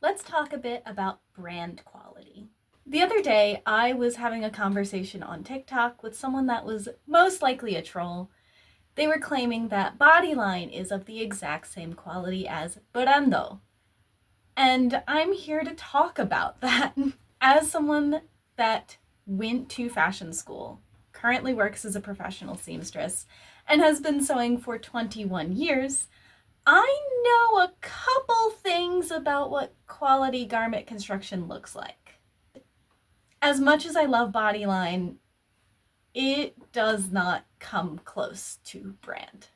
Let's talk a bit about brand quality. The other day, I was having a conversation on TikTok with someone that was most likely a troll. They were claiming that Bodyline is of the exact same quality as Burando. And I'm here to talk about that. As someone that went to fashion school, currently works as a professional seamstress, and has been sewing for 21 years, I know a couple things about what quality garment construction looks like. As much as I love Bodyline, it does not come close to brand.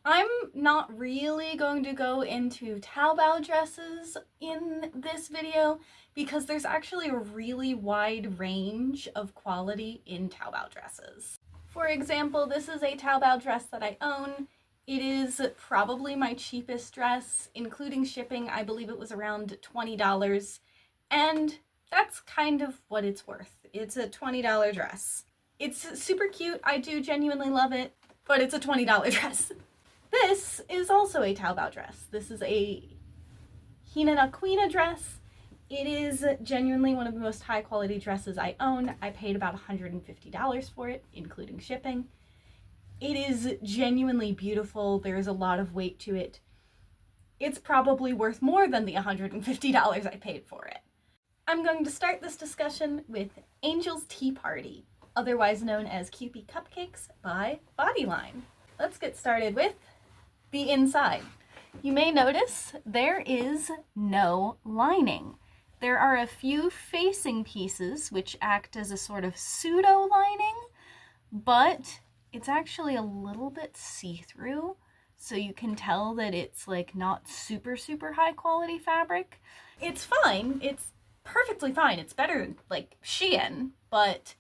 I'm not really going to go into Taobao dresses in this video because there's actually a really wide range of quality in Taobao dresses. For example, this is a Taobao dress that I own. It is probably my cheapest dress, including shipping. I believe it was around $20, and that's kind of what it's worth. It's a $20 dress. It's super cute. I do genuinely love it, but it's a $20 dress. This is also a Taobao dress. This is a Hina Quina dress. It is genuinely one of the most high quality dresses I own. I paid about $150 for it, including shipping. It is genuinely beautiful. There's a lot of weight to it. It's probably worth more than the $150 I paid for it. I'm going to start this discussion with Angel's Tea Party, otherwise known as Kewpie Cupcakes by Bodyline. Let's get started with the inside. You may notice there is no lining. There are a few facing pieces which act as a sort of pseudo lining, but it's actually a little bit see-through, so you can tell that it's like not super high quality fabric. It's fine. It's perfectly fine. It's better like Shein, but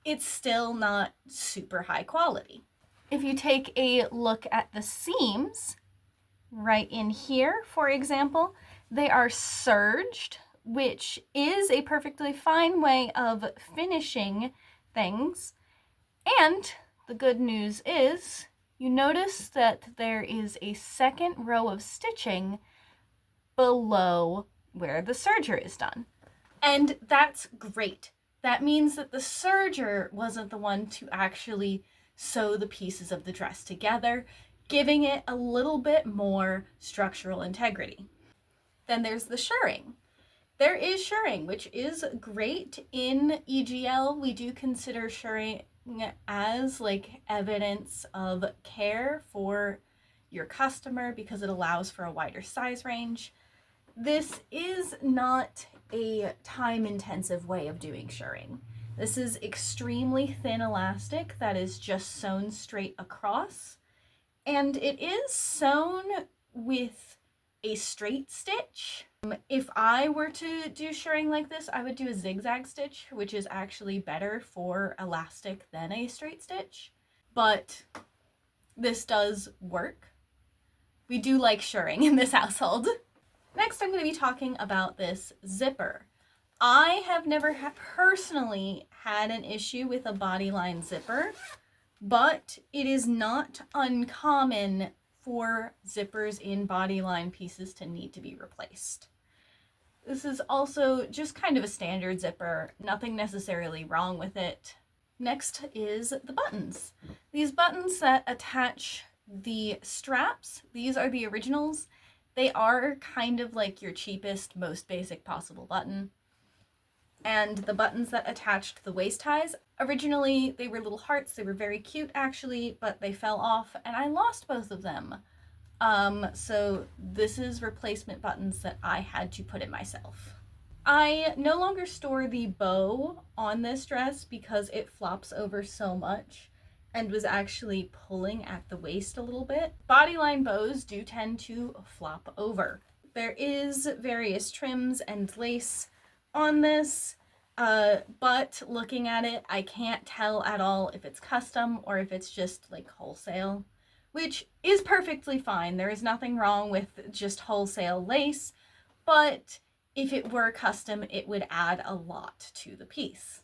it's still not super high quality. If you take a look at the seams, right in here, for example, they are serged, which is a perfectly fine way of finishing things. And the good news is, you notice that there is a second row of stitching below where the serger is done. And that's great. That means that the serger wasn't the one to actually sew the pieces of the dress together, giving it a little bit more structural integrity. Then there's the shirring. There is shirring, which is great. In EGL, we do consider shirring as like evidence of care for your customer because it allows for a wider size range. This is not a time-intensive way of doing shirring. This is extremely thin elastic that is just sewn straight across, and it is sewn with a straight stitch. If I were to do shirring like this, I would do a zigzag stitch, which is actually better for elastic than a straight stitch, but this does work. We do like shirring in this household. Next, I'm going to be talking about this zipper. I have never personally had an issue with a Bodyline zipper, but it is not uncommon for zippers in Bodyline pieces to need to be replaced. This is also just kind of a standard zipper, nothing necessarily wrong with it. Next is the buttons. These buttons that attach the straps, these are the originals. They are kind of like your cheapest, most basic possible button. And the buttons that attached the waist ties, originally they were little hearts. They were very cute actually, but they fell off and I lost both of them. So this is replacement buttons that I had to put in myself. I no longer store the bow on this dress because it flops over so much and was actually pulling at the waist a little bit. Bodyline bows do tend to flop over. There is various trims and lace on this, but looking at it, I can't tell at all if it's custom or if it's just like wholesale, which is perfectly fine. There is nothing wrong with just wholesale lace, but if it were custom, it would add a lot to the piece.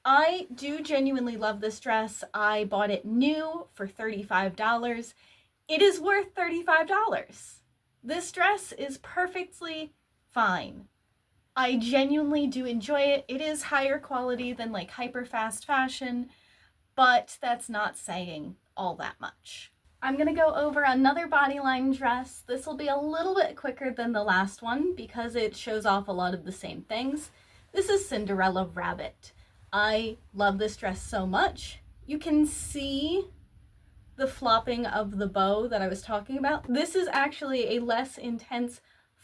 I do genuinely love this dress. I bought it new for $35. It is worth $35. This dress is perfectly fine. I genuinely do enjoy it. It is higher quality than like hyper fast fashion, but that's not saying all that much. I'm gonna go over another Bodyline dress. This will be a little bit quicker than the last one because it shows off a lot of the same things. This is Cinderella Rabbit. I love this dress so much. You can see the flopping of the bow that I was talking about. This is actually a less intense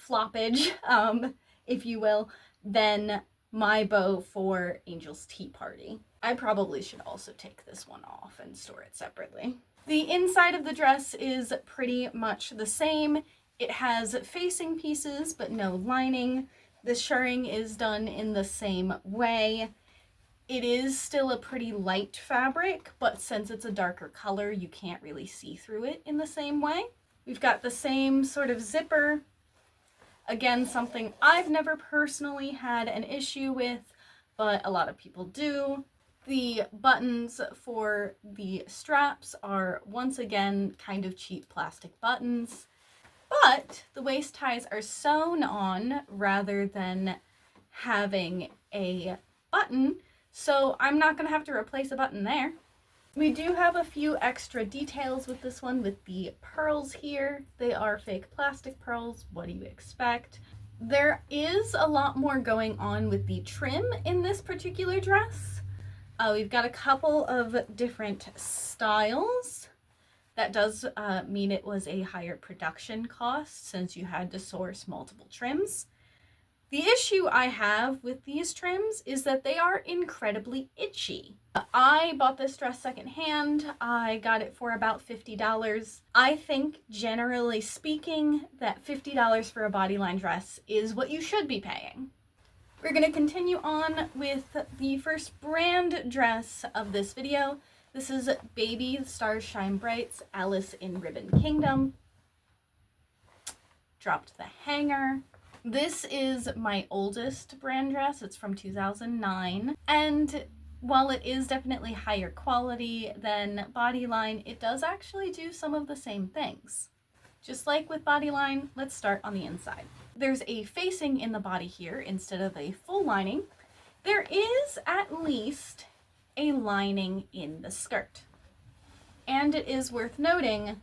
floppage, if you will, than my bow for Angel's Tea Party. I probably should also take this one off and store it separately. The inside of the dress is pretty much the same. It has facing pieces, but no lining. The shirring is done in the same way. It is still a pretty light fabric, but since it's a darker color, you can't really see through it in the same way. We've got the same sort of zipper. Again, something I've never personally had an issue with, but a lot of people do. The buttons for the straps are once again kind of cheap plastic buttons, but the waist ties are sewn on rather than having a button, so I'm not going to have to replace a button there. We do have a few extra details with this one with the pearls here. They are fake plastic pearls. What do you expect? There is a lot more going on with the trim in this particular dress. We've got a couple of different styles. That does mean it was a higher production cost since you had to source multiple trims. The issue I have with these trims is that they are incredibly itchy. I bought this dress secondhand. I got it for about $50. I think, generally speaking, that $50 for a Bodyline dress is what you should be paying. We're going to continue on with the first brand dress of this video. This is Baby Stars Shine Bright's Alice in Ribbon Kingdom. Dropped the hanger. This is my oldest brand dress. It's from 2009. And while it is definitely higher quality than Bodyline, it does actually do some of the same things. Just like with Bodyline, let's start on the inside. There's a facing in the body here instead of a full lining. There is at least a lining in the skirt. And it is worth noting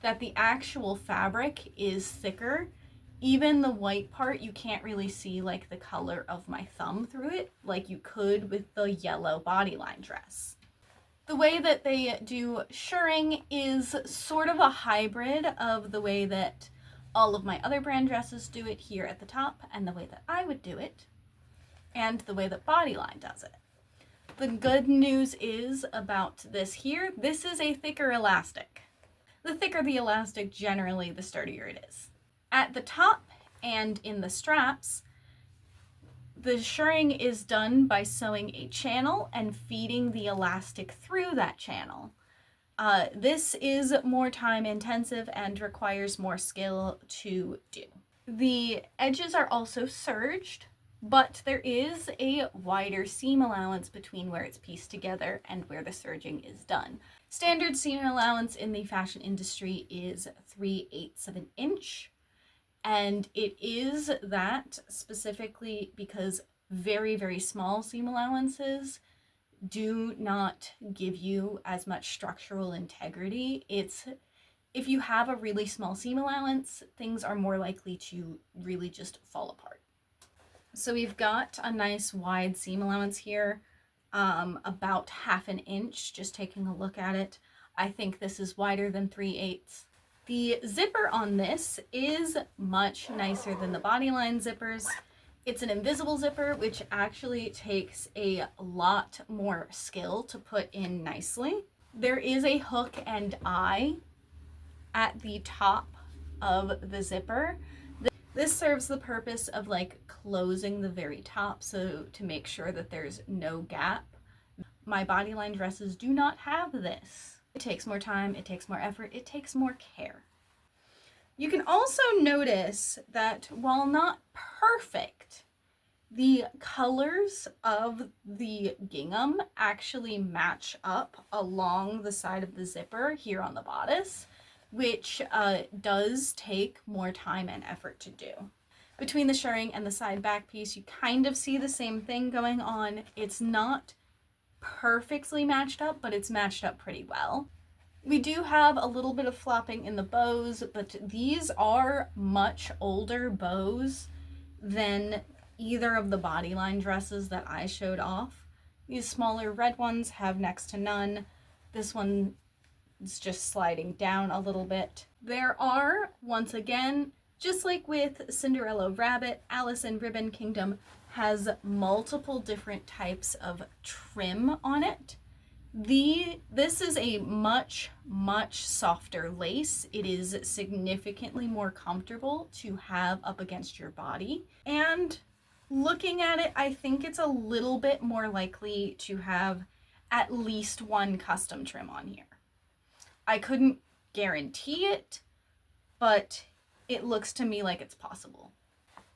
that the actual fabric is thicker. Even the white part, you can't really see like the color of my thumb through it like you could with the yellow Bodyline dress. The way that they do shirring is sort of a hybrid of the way that all of my other brand dresses do it here at the top and the way that I would do it and the way that Bodyline does it. The good news is about this here, this is a thicker elastic. The thicker the elastic, generally the sturdier it is. At the top and in the straps, the shirring is done by sewing a channel and feeding the elastic through that channel. This is more time intensive and requires more skill to do. The edges are also serged, but there is a wider seam allowance between where it's pieced together and where the serging is done. Standard seam allowance in the fashion industry is 3/8 of an inch. And it is that specifically because very, very small seam allowances do not give you as much structural integrity. If you have a really small seam allowance, things are more likely to really just fall apart. So we've got a nice wide seam allowance here, about 1/2 inch, just taking a look at it. I think this is wider than 3/8. The zipper on this is much nicer than the Bodyline zippers. It's an invisible zipper, which actually takes a lot more skill to put in nicely. There is a hook and eye at the top of the zipper. This serves the purpose of like closing the very top, so to make sure that there's no gap. My Bodyline dresses do not have this. It takes more time, it takes more effort, it takes more care. You can also notice that while not perfect, the colors of the gingham actually match up along the side of the zipper here on the bodice, which does take more time and effort to do. Between the shirring and the side back piece, you kind of see the same thing going on. It's not perfectly matched up, but it's matched up pretty well. We do have a little bit of flopping in the bows, but these are much older bows than either of the Bodyline dresses that I showed off. These smaller red ones have next to none. This one is just sliding down a little bit. There are, once again, just like with Cinderella Rabbit, Alice in Ribbon Kingdom has multiple different types of trim on it. This is a much softer lace. It is significantly more comfortable to have up against your body. And looking at it, I think it's a little bit more likely to have at least one custom trim on here. I couldn't guarantee it, but it looks to me like it's possible.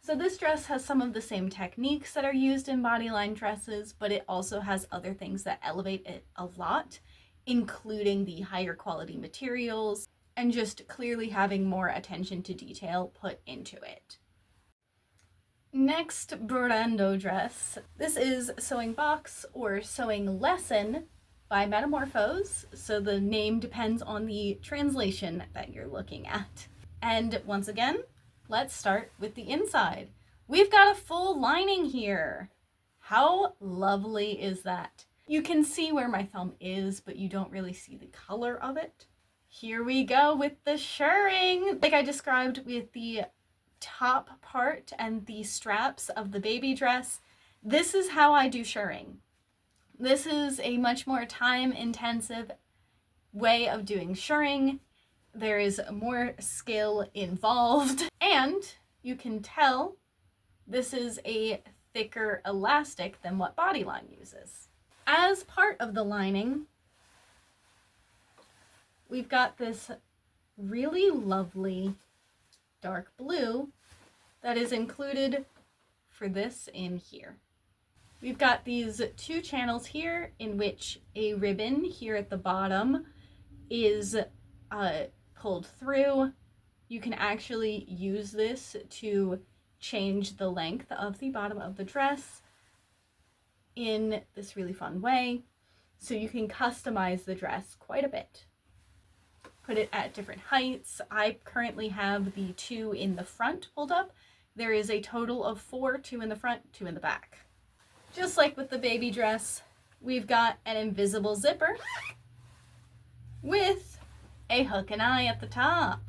So this dress has some of the same techniques that are used in Bodyline dresses, but it also has other things that elevate it a lot, including the higher quality materials and just clearly having more attention to detail put into it. Next, Burando dress. This is Sewing Box or Sewing Lesson by Metamorphose, so the name depends on the translation that you're looking at. And once again, let's start with the inside. We've got a full lining here. How lovely is that? You can see where my thumb is, but you don't really see the color of it. Here we go with the shirring. Like I described with the top part and the straps of the baby dress, this is how I do shirring. This is a much more time-intensive way of doing shirring. There is more skill involved, and you can tell this is a thicker elastic than what Bodyline uses. As part of the lining, we've got this really lovely dark blue that is included for this in here. We've got these two channels here in which a ribbon here at the bottom is pulled through. You can actually use this to change the length of the bottom of the dress in this really fun way. So you can customize the dress quite a bit. Put it at different heights. I currently have the two in the front pulled up. There is a total of 4, 2 in the front, 2 in the back. Just like with the baby dress, we've got an invisible zipper with a hook and eye at the top.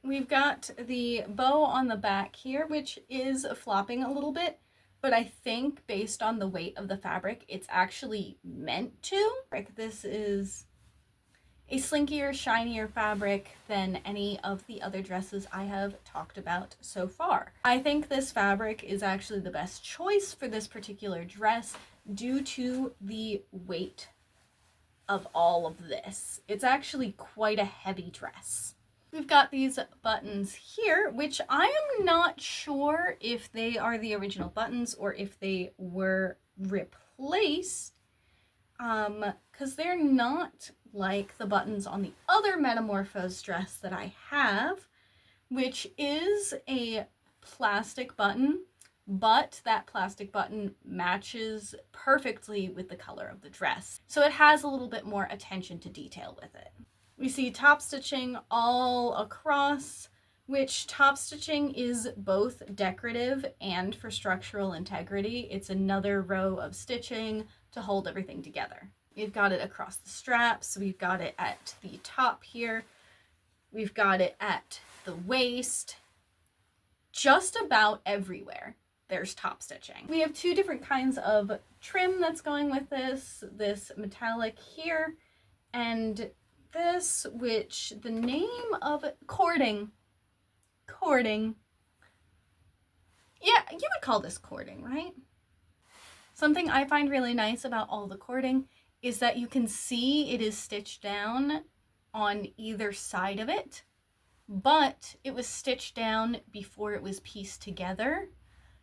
We've got the bow on the back here, which is flopping a little bit, but I think based on the weight of the fabric, it's actually meant to. This is a slinkier, shinier fabric than any of the other dresses I have talked about so far. I think this fabric is actually the best choice for this particular dress due to the weight of all of this. It's actually quite a heavy dress. We've got these buttons here, which I am not sure if they are the original buttons or if they were replaced, because they're not like the buttons on the other Metamorphose dress that I have, which is a plastic button, but that plastic button matches perfectly with the color of the dress. So it has a little bit more attention to detail with it. We see top stitching all across, which top stitching is both decorative and for structural integrity. It's another row of stitching to hold everything together. We've got it across the straps. We've got it at the top here. We've got it at the waist. Just about everywhere there's top stitching. We have two different kinds of trim that's going with this metallic here and this, which the name of it, cording. Yeah, you would call this cording, right? Something I find really nice about all the cording is that you can see it is stitched down on either side of it, but it was stitched down before it was pieced together,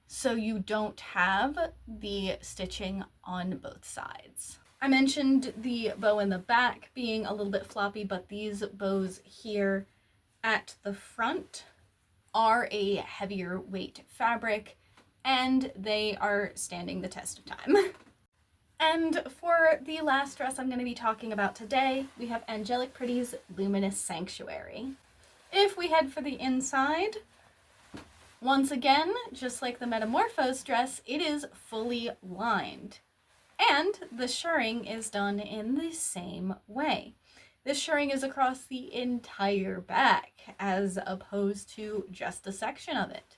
so you don't have the stitching on both sides. I mentioned the bow in the back being a little bit floppy, but these bows here at the front are a heavier weight fabric, and they are standing the test of time. And for the last dress I'm going to be talking about today, we have Angelic Pretty's Luminous Sanctuary. If we head for the inside, once again, just like the Metamorphose dress, it is fully lined. And the shirring is done in the same way. This shirring is across the entire back, as opposed to just a section of it.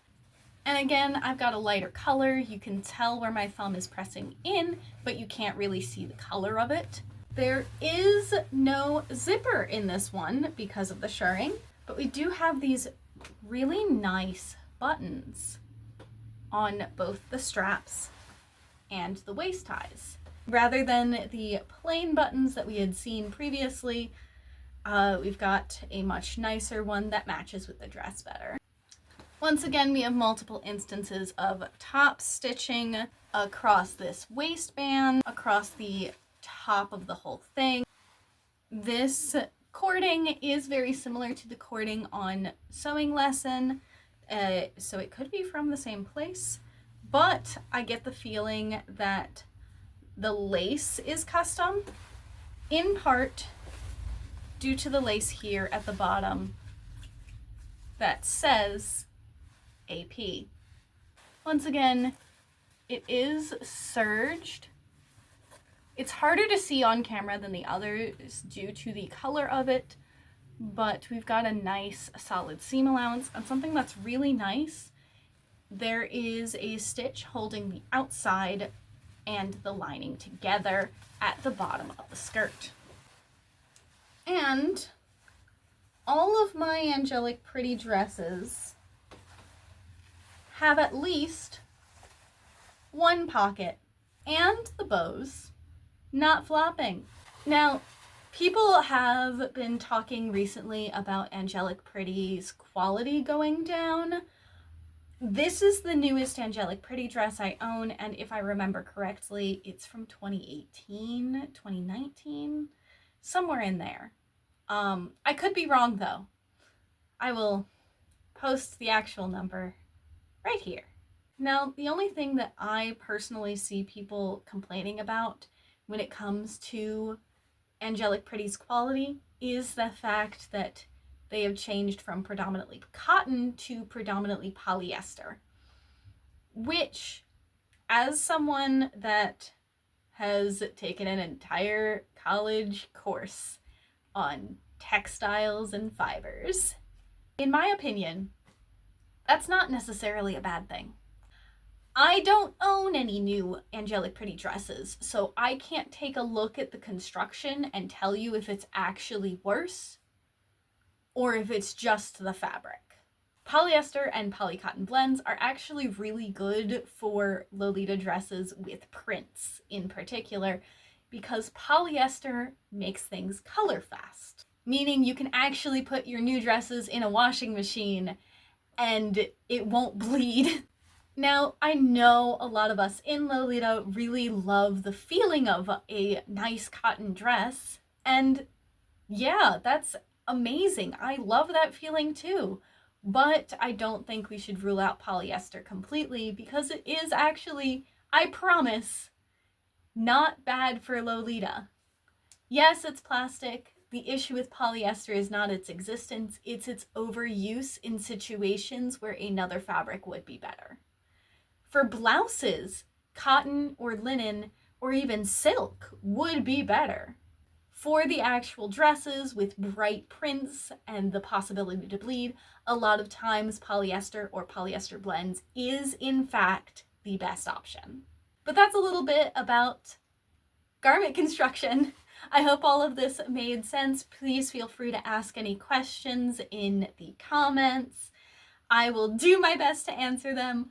And again, I've got a lighter color. You can tell where my thumb is pressing in, but you can't really see the color of it. There is no zipper in this one because of the shirring, but we do have these really nice buttons on both the straps and the waist ties. Rather than the plain buttons that we had seen previously, we've got a much nicer one that matches with the dress better. Once again, we have multiple instances of top stitching across this waistband, across the top of the whole thing. This cording is very similar to the cording on Sewing Lesson, so it could be from the same place, but I get the feeling that the lace is custom, in part due to the lace here at the bottom that says AP. Once again, it is serged. It's harder to see on camera than the others due to the color of it, but we've got a nice solid seam allowance. And something that's really nice, there is a stitch holding the outside and the lining together at the bottom of the skirt. And all of my Angelic Pretty dresses have at least one pocket and the bows not flopping. Now, people have been talking recently about Angelic Pretty's quality going down. This is the newest Angelic Pretty dress I own, and if I remember correctly, it's from 2018, 2019, somewhere in there. I could be wrong though. I will post the actual number right here. Now, the only thing that I personally see people complaining about when it comes to Angelic Pretty's quality is the fact that they have changed from predominantly cotton to predominantly polyester, which, as someone that has taken an entire college course on textiles and fibers, in my opinion, that's not necessarily a bad thing. I don't own any new Angelic Pretty dresses, so I can't take a look at the construction and tell you if it's actually worse or if it's just the fabric. Polyester and polycotton blends are actually really good for Lolita dresses with prints in particular, because polyester makes things color fast, meaning you can actually put your new dresses in a washing machine and it won't bleed. Now, I know a lot of us in Lolita really love the feeling of a nice cotton dress, and yeah, that's amazing. I love that feeling too, but I don't think we should rule out polyester completely, because it is actually, I promise, not bad for Lolita. Yes, it's plastic. The issue with polyester is not its existence, it's its overuse in situations where another fabric would be better. For blouses, cotton or linen or even silk would be better. For the actual dresses with bright prints and the possibility to bleed, a lot of times polyester or polyester blends is in fact the best option. But that's a little bit about garment construction. I hope all of this made sense. Please feel free to ask any questions in the comments. I will do my best to answer them.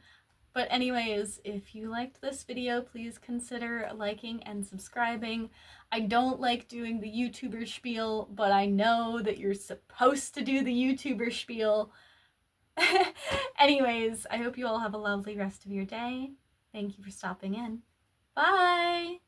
But anyways, if you liked this video, please consider liking and subscribing. I don't like doing the YouTuber spiel, but I know that you're supposed to do the YouTuber spiel. Anyways, I hope you all have a lovely rest of your day. Thank you for stopping in. Bye!